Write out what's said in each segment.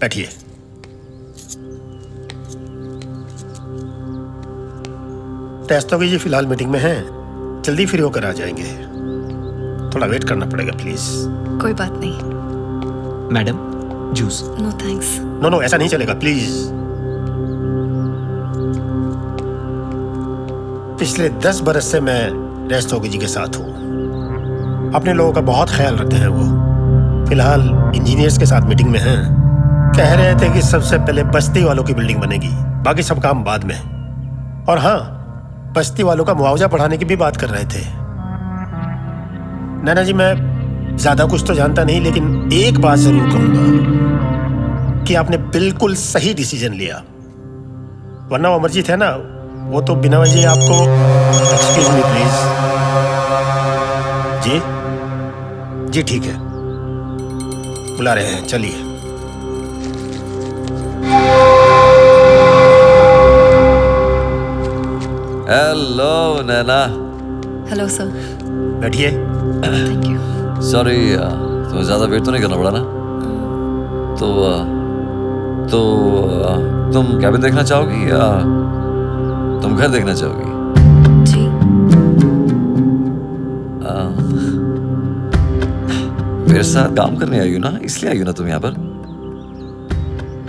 बैठिए। रस्तोगी जी फिलहाल मीटिंग में हैं, जल्दी फ्री होकर आ जाएंगे। थोड़ा वेट करना पड़ेगा प्लीज। कोई बात नहीं। Madam, juice. No thanks. No ऐसा नहीं चलेगा प्लीज। पिछले 10 बरस से मैं रस्तोगी जी के साथ हूँ। अपने लोगों का बहुत ख्याल रखते हैं वो। फिलहाल इंजीनियर्स के साथ मीटिंग में हैं। कह रहे थे कि सबसे पहले बस्ती वालों की बिल्डिंग बनेगी, बाकी सब काम बाद में। और हाँ, बस्ती वालों का मुआवजा बढ़ाने की भी बात कर रहे थे। नैना जी, मैं ज्यादा कुछ तो जानता नहीं, लेकिन एक बात जरूर कहूंगा कि आपने बिल्कुल सही डिसीजन लिया। वरना वो अमरजीत है ना, वो तो बिना वजह आपको। Excuse me please. जी ठीक है, बुला रहे हैं, चलिए। हेलो नैना। Hello sir. बैठिए। Thank you. सॉरी, तुम्हें ज़्यादा वेट तो नहीं करना पड़ा ना? तो तुम कैबिन देखना चाहोगी या तुम घर देखना चाहोगी? जी। मेरे साथ काम करने आई हो ना, इसलिए आई हो ना तुम यहाँ पर?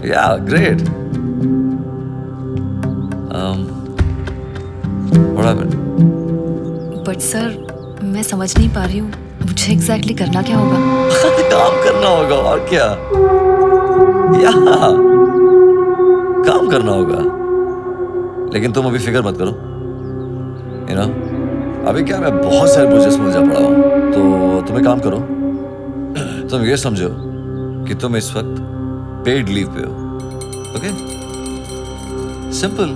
या ग्रेट। बट सर, मैं समझ नहीं पा रही हूँ मुझे एग्जैक्टली करना क्या होगा। काम करना होगा और क्या। या काम करना होगा, लेकिन तुम अभी फिक्र मत करो। अभी क्या, मैं बहुत सारे प्रोजेक्ट्स में उलझा पड़ा हूँ। तो तुम एक काम करो, तुम ये समझो कि तुम इस वक्त पेड लीव पे हो। ओके, सिंपल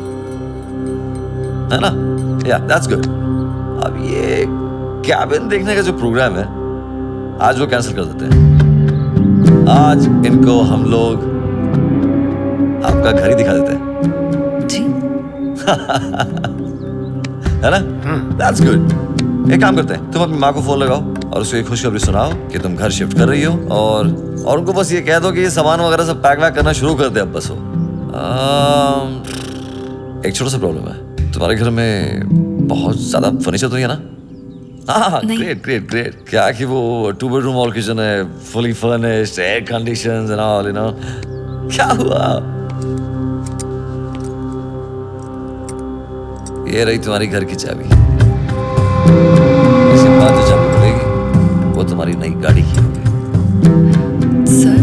है ना? या दैट्स गुड। अब ये कैबिन देखने का जो प्रोग्राम है, आज वो कैंसिल कर देते हैं। आज इनको हम लोग आपका घर ही दिखा देते हैं। जी। है ना? That's good. एक काम करते हैं, तुम अपनी माँ को फोन लगाओ और उसको एक खुशखबरी सुनाओ कि तुम घर शिफ्ट कर रही हो, और उनको बस ये कह दो कि ये सामान वगैरह सब पैक वैक करना शुरू कर दे अब बस हो। एक छोटा सा प्रॉब्लम है, तुम्हारे घर में बहुत ज्यादा फर्नीचर तो नहीं है ना? हाँ, ग्रेट। क्या कि वो 2 बेडरूम और किचन है, fully furnished, air conditions and all, क्या हुआ? ये रही तुम्हारी घर की चाबी। इसके बाद जो चाबी मिलेगी वो तुम्हारी नई गाड़ी की होगी। सर,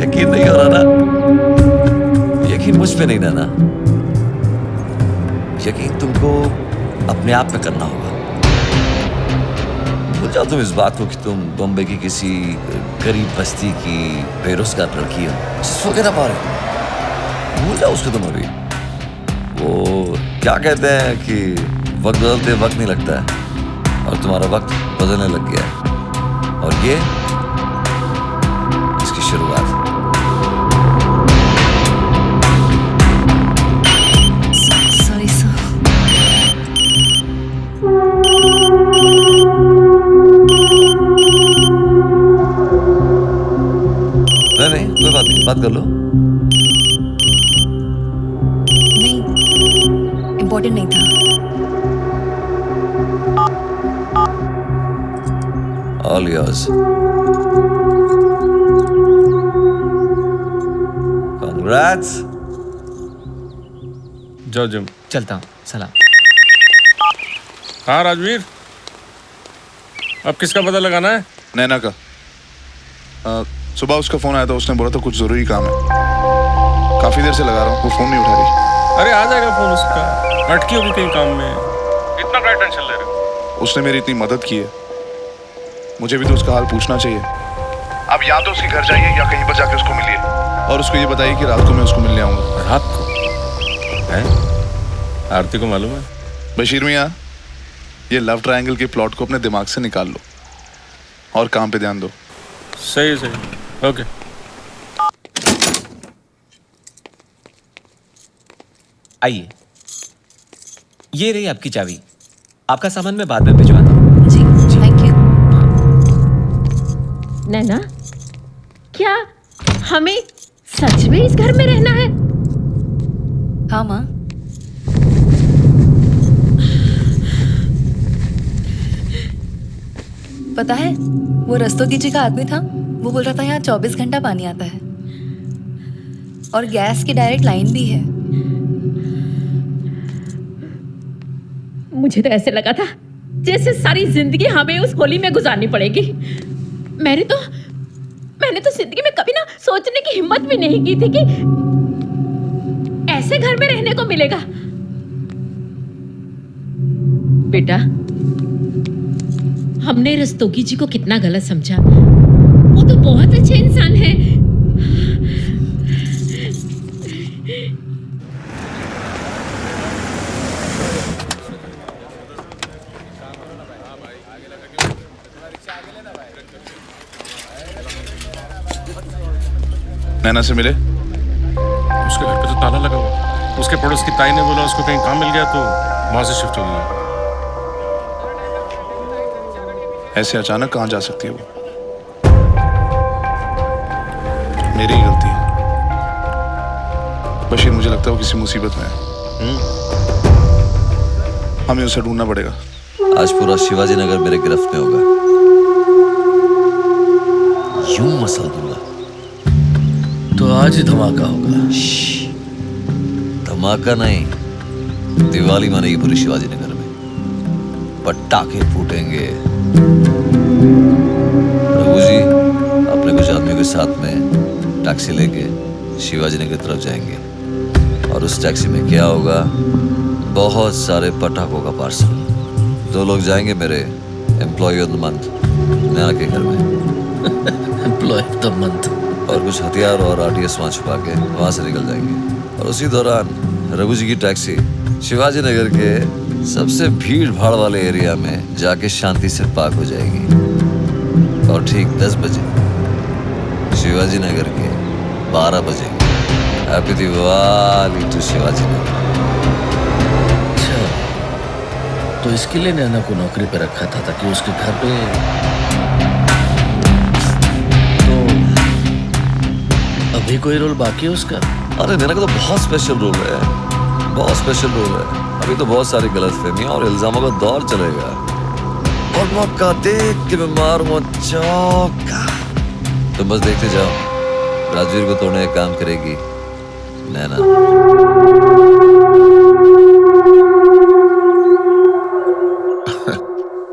यकीन नहीं हो रहा ना? यकीन मुझ पे नहीं रहना, यकीन तुमको अपने आप पे करना होगा। भूल जाओ तुम इस बात को कि तुम बॉम्बे की किसी गरीब बस्ती की बेरोजगार लड़की हो जिसको कहना पा रहे। भूल जाओ उसको तुम अभी। वो क्या कहते हैं कि वक्त बदलते वक्त नहीं लगता है, और तुम्हारा वक्त बदलने लग गया है, और ये इसकी शुरुआत। Sorry sir. नहीं, कोई बात नहीं, बात कर लो। नहीं, इम्पोर्टेंट नहीं था। All yours. Congrats. जाओ जिम। चलता हूँ, सलाम। हाँ राजवीर, अब किसका पता लगाना है? नैना का। सुबह उसका फोन आया था, उसने बोला था कुछ जरूरी काम है। काफी देर से लगा रहा हूँ, वो फोन नहीं उठा रही। अरे आ जाएगा फोन उसका, अटकी होगी कहीं काम में। इतना क्या टेंशन ले रहे हो? उसने मेरी इतनी मदद की है, मुझे भी तो उसका हाल पूछना चाहिए। अब या तो उसके घर जाइए या कहीं पर जाके उसको मिलिए, और उसको ये बताइए कि रात को मैं उसको मिलने आऊंगा। रात को? है? आरती को मालूम है? बशीर मियाँ, ये लव ट्रायंगल के प्लॉट को अपने दिमाग से निकाल लो और काम पे ध्यान दो। सही, ओके। आइए, ये रही आपकी चाबी। आपका सामान मैं बाद में भिजवाता हूँ। जी, थैंक यू। नैना, क्या हमें सच में इस घर में रहना है? हाँ माँ। पता है, वो रस्तोगी जी का आदमी था, वो बोल रहा था यहाँ 24 घंटा पानी आता है और गैस की डायरेक्ट लाइन भी है। मुझे तो ऐसे लगा था जैसे सारी जिंदगी हमें उस होली में गुजारनी पड़ेगी। मैंने तो जिंदगी में कभी ना सोचने की हिम्मत भी नहीं की थी कि ऐसे घर में रहने को मिलेगा। बेटा, हमने रस्तोगी जी को कितना गलत समझा। वो तो बहुत अच्छे इंसान है। नैना से मिले? उसके घर पे तो ताला लगा हुआ। उसके पड़ोस की ताई ने बोला उसको कहीं काम मिल गया तो वहां से शिफ्ट हो गई। ऐसे अचानक कहाँ जा सकती है वो? मेरी ही गलती है बशीर, मुझे लगता है वो किसी मुसीबत में है। हमें उसे ढूंढना पड़ेगा। आज पूरा शिवाजी नगर मेरे गिरफ्त में होगा। यूं मसल दूंगा तो आज ही धमाका होगा। धमाका नहीं, दिवाली मनेगी पूरी शिवाजी नगर में। पटाखे फूटेंगे। रघु जी अपने कुछ आदमियों के साथ में टैक्सी लेके शिवाजी नगर की तरफ जाएंगे और उस टैक्सी में क्या होगा? बहुत सारे पटाखों का पार्सल। 2 लोग जाएंगे मेरे employee of the month Naina के घर में। Employee of the month. और कुछ हथियार और आरटीएस वहां छुपा के वहां से निकल जाएंगे और उसी दौरान रघु जी की टैक्सी शिवाजी नगर के सबसे भीड़ भाड़ वाले एरिया में जाके शांति से पार्क हो जाएगी और ठीक 10 बजे शिवाजी नगर के 12 बजे हैप्पी दिवाली टू शिवाजी नगर। अच्छा, तो इसके लिए नैना को नौकरी पे रखा था ताकि उसके घर पे। अभी कोई रोल बाकी है उसका? अरे नैना का तो बहुत स्पेशल रोल है, बहुत स्पेशल रोल है। अभी तो बहुत सारी गलतफहमियां और इल्जामों का दौर चलेगा और मौका देख के मैं मारूंगा चौका। तुम बस देखते जाओ, राजवीर को तोड़ने का काम करेगी नैना।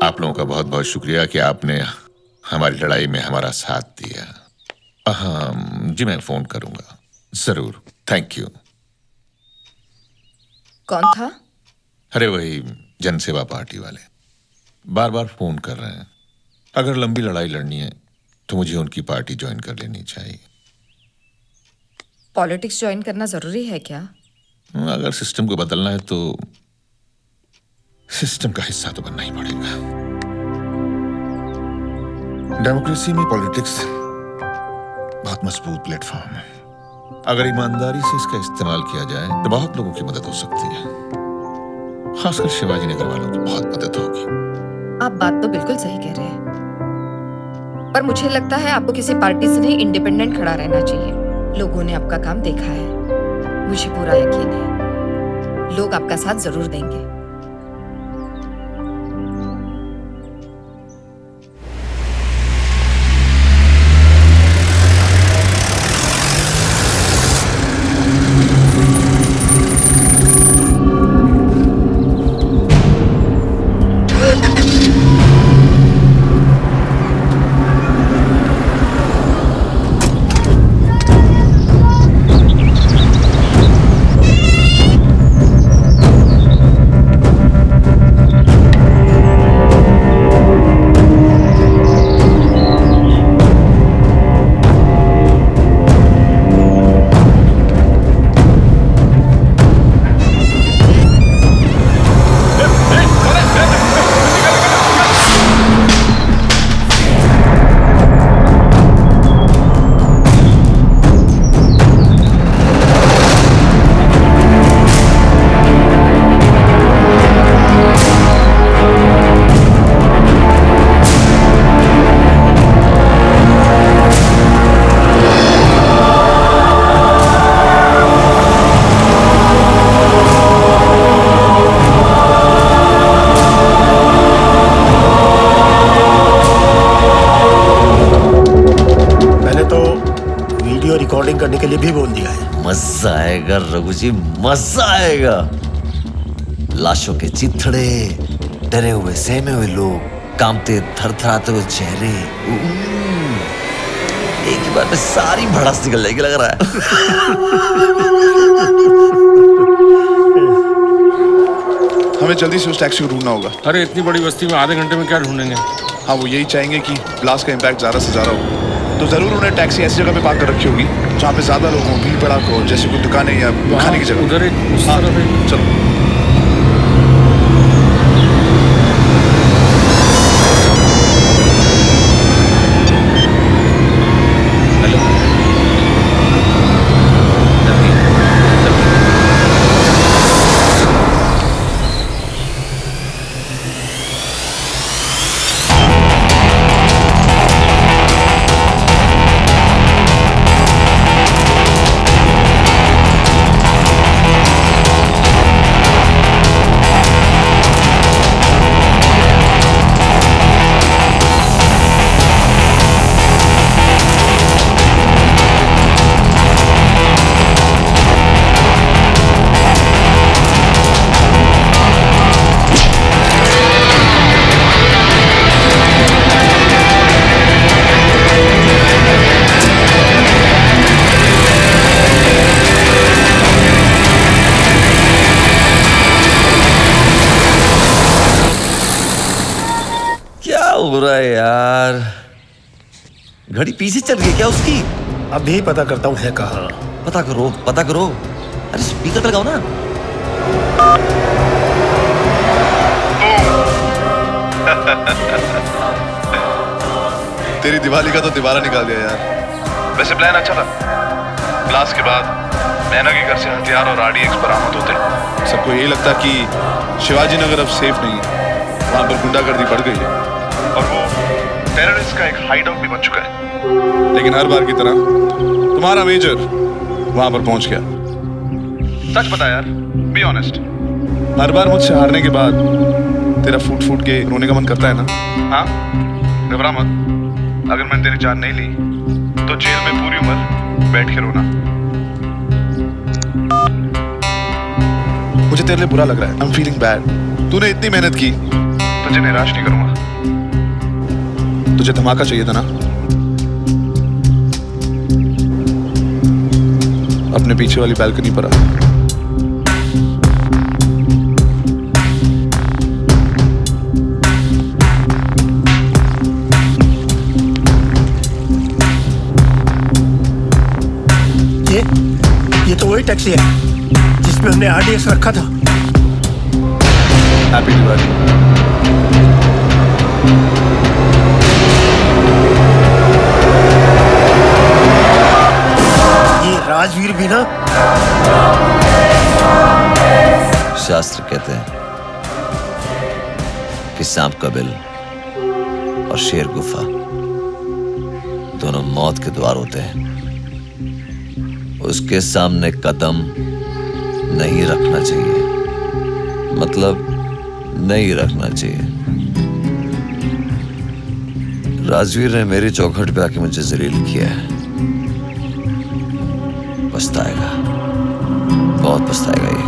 आप लोगों का बहुत बहुत शुक्रिया कि आपने हमारी लड़ाई में हमारा साथ दिया। हाँ जी, मैं फोन करूंगा जरूर। Thank you. कौन था? अरे वही जनसेवा पार्टी वाले बार बार फोन कर रहे हैं। अगर लंबी लड़ाई लड़नी है तो मुझे उनकी पार्टी ज्वाइन कर लेनी चाहिए। पॉलिटिक्स ज्वाइन करना जरूरी है क्या? अगर सिस्टम को बदलना है तो सिस्टम का हिस्सा तो बनना ही पड़ेगा। डेमोक्रेसी में पॉलिटिक्स बहुत मजबूत प्लेटफॉर्म है। अगर ईमानदारी से इसका इस्तेमाल किया जाए तो बहुत लोगों की मदद हो सकती है, खासकर शिवाजी नगर वालों की बहुत मदद होगी। आप बात तो बिल्कुल सही कह रहे हैं, पर मुझे लगता है आपको किसी पार्टी से नहीं इंडिपेंडेंट खड़ा रहना चाहिए। लोगों ने आपका काम देखा है, मुझे पूरा यकीन है लोग आपका साथ जरूर देंगे। करने के लिए भी बोल दिया है। मजा आएगा रघु जी, मजा आएगा। लाशों के चिथड़े, डरे हुए सहमे हुए लोग, कांपते थरथराते हुए चेहरे, एक ही बार में सारी भड़ास निकल जाएगी लग रहा है। हमें जल्दी से उस टैक्सी को ढूंढना होगा। अरे इतनी बड़ी बस्ती में आधे घंटे में क्या ढूंढेंगे? हाँ, वो यही चाहेंगे कि ब्लास्ट का इम्पैक्ट ज्यादा से ज्यादा हो, तो जरूर उन्हें टैक्सी ऐसी जगह पे पार्क कर रखी होगी जहाँ पे ज्यादा लोग हों, भीड़ भड़ाक हो, जैसे कोई दुकानें या खाने की जगह। उधर एक उस तरफ एक चलो। हेलो नवीन, क्या हो रहा है यार? घड़ी पीछे चल गई क्या उसकी? अभी पता करता हूँ है कहाँ। पता करो, पता करो। अरे स्पीकर पे लगाओ ना। तेरी दिवाली का तो दीवारा निकाल दिया यार। वैसे प्लान अच्छा था। ब्लास्ट के बाद मैना के घर से हथियार और RDX बरामद होते। सबको यही लगता कि शिवाजी नगर अब सेफ नहीं है, वहां पर गुंडागर्दी बढ़ गई है और वो टेररिस्ट का एक हाइडआउट भी बन चुका है। लेकिन हर बार की तरह तुम्हारा मेजर वहां पर पहुंच गया। सच बता यार, बी ऑनेस्ट। हर बार मुझसे हारने के बाद तेरा फूट फूट के रोने का मन करता है ना? हाँ, घबरा मत। अगर मैंने तेरी जान नहीं ली तो जेल में पूरी उम्र बैठ के रोना। मुझे तेरे लिए बुरा लग रहा है। I'm feeling bad। तूने इतनी मेहनत की, तुझे निराश नहीं करूंगा। तुझे धमाका चाहिए था ना? अपने पीछे वाली बैल्कनी पर आ। ये तो वही टैक्सी है जिसमें हमने RDX रखा था। हैप्पी दिवाली। ये राजवीर भी ना? शास्त्र कहते हैं कि सांप का बिल और शेर गुफा दोनों मौत के द्वार होते हैं। उसके सामने कदम नहीं रखना चाहिए, मतलब नहीं रखना चाहिए। राजवीर ने मेरी चौखट पे आके मुझे जलील किया है। पछताएगा, बहुत पछताएगा ये।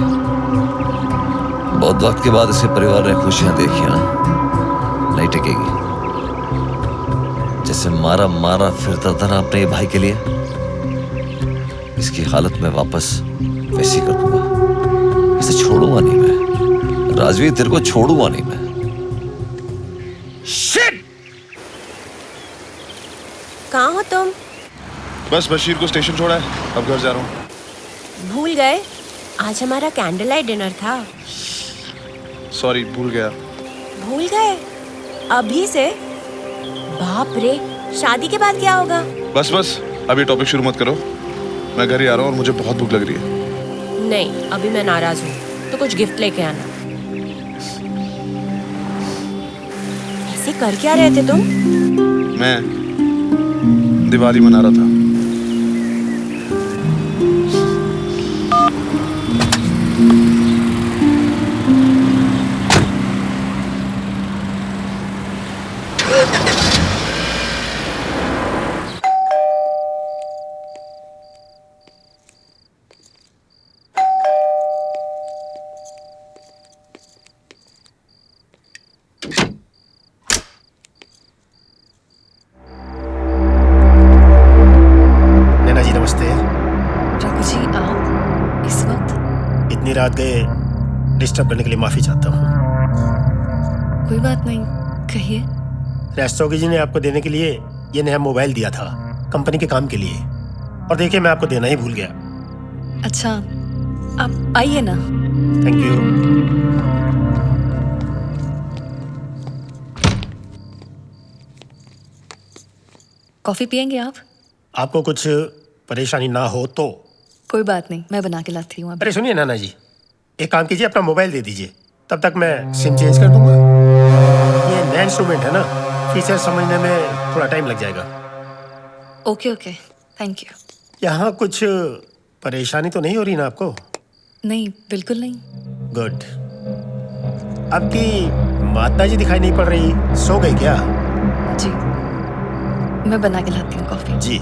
बहुत वक्त के बाद इसके परिवार ने खुशियां देखी ना, नहीं टिकेगी। जैसे मारा मारा फिरता था ना अपने भाई के लिए, इसकी हालत में वापस वैसी कर दूंगा। इसे छोड़ूंगा नहीं मैं राजवीर, तेरे को छोड़ूंगा नहीं मैं। शिट! कहाँ हो तुम? बस बशीर को स्टेशन छोड़ा है, अब घर जा रहा हूँ। भूल गए? आज हमारा कैंडल लाइट डिनर था। सॉरी, भूल गया। भूल गए? अभी से? बाप रे, शादी के बाद क्या होगा? बस बस, अब ये टॉपिक शुरू मत करो। मैं घर ही आ रहा हूँ और मुझे बहुत भूख लग रही है। नहीं, अभी मैं नाराज हूँ, तो कुछ गिफ्ट लेके आना। ऐसे कर क्या रहे थे तुम? मैं दिवाली मना रहा था। नमस्ते। रघु जी, आप इस वक्त? इतनी रात गए डिस्टर्ब करने के लिए माफी चाहता हूँ। कोई बात नहीं, कहिए। रस्तोगी जी ने आपको देने के लिए ये नया मोबाइल दिया था, कंपनी के काम के लिए, और देखिए मैं आपको देना ही भूल गया। अच्छा, आप आइए ना। Thank you. कॉफी पियेंगे आप? आपको कुछ परेशानी ना हो तो। कोई बात नहीं, मैं बना के लाती हूँ। अरे सुनिए नाना जी, एक काम कीजिए, अपना मोबाइल दे दीजिए, तब तक मैं सिम चेंज कर दूंगा। ये नया इंस्ट्रूमेंट है ना, फीचर समझने में थोड़ा टाइम लग जाएगा। Okay okay, thank you. यहाँ कुछ परेशानी तो नहीं हो रही ना आपको? नहीं, बिल्कुल नहीं। गुड। आपकी माता जी दिखाई नहीं पड़ रही, सो गई क्या? जी, मैं बना के लाती हूँ कॉफी। जी।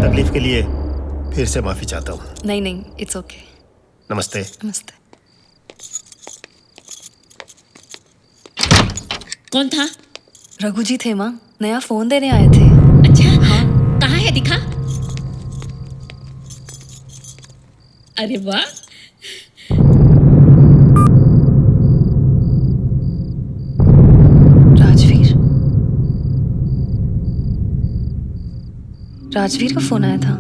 तकलीफ के लिए फिर से माफी चाहता हूँ। नहीं नहीं, इट्स ओके। नमस्ते। नमस्ते। कौन था? रघु जी थे माँ, नया फोन देने आए थे। अच्छा, हाँ। कहाँ है, दिखा। अरे वाह, राजवीर। राजवीर का फोन आया था।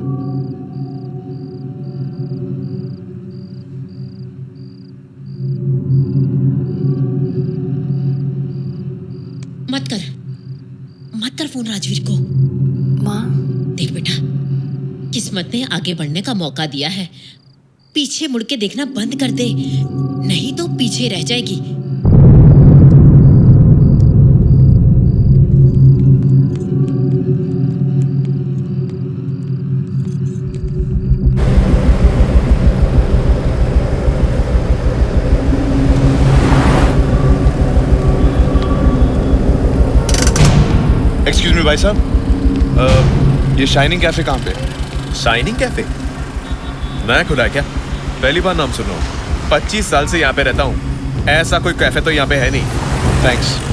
मत कर फोन राजवीर को। माँ, देख बेटा, किस्मत ने आगे बढ़ने का मौका दिया है, पीछे मुड़ के देखना बंद कर दे, नहीं तो पीछे रह जाएगी। एक्सक्यूज मी भाई साहब, ये शाइनिंग कैफे कहाँ पे? शाइनिंग कैफे नया खुला है क्या? पहली बार नाम सुन रहा हूँ। 25 साल से यहाँ पे रहता हूँ, ऐसा कोई कैफे तो यहाँ पे है नहीं। थैंक्स।